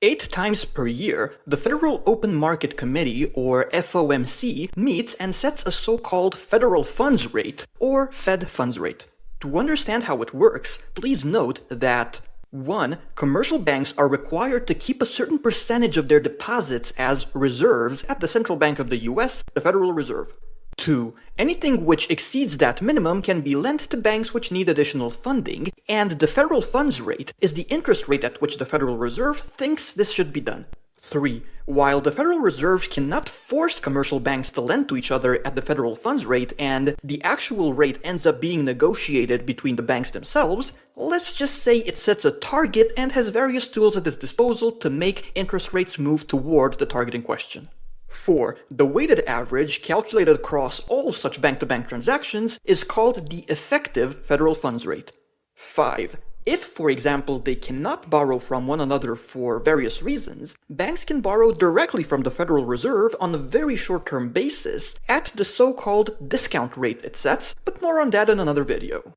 8 times per year, the Federal Open Market Committee, or FOMC, meets and sets a so-called federal funds rate, or Fed funds rate. To understand how it works, please note that 1. Commercial banks are required to keep a certain percentage of their deposits as reserves at the Central Bank of the US, the Federal Reserve. 2. Anything which exceeds that minimum can be lent to banks which need additional funding, and the federal funds rate is the interest rate at which the Federal Reserve thinks this should be done. 3. While the Federal Reserve cannot force commercial banks to lend to each other at the federal funds rate and the actual rate ends up being negotiated between the banks themselves, let's just say it sets a target and has various tools at its disposal to make interest rates move toward the target in question. 4. The weighted average, calculated across all such bank-to-bank transactions, is called the effective federal funds rate. 5. If, for example, they cannot borrow from one another for various reasons, banks can borrow directly from the Federal Reserve on a very short-term basis at the so-called discount rate it sets, but more on that in another video.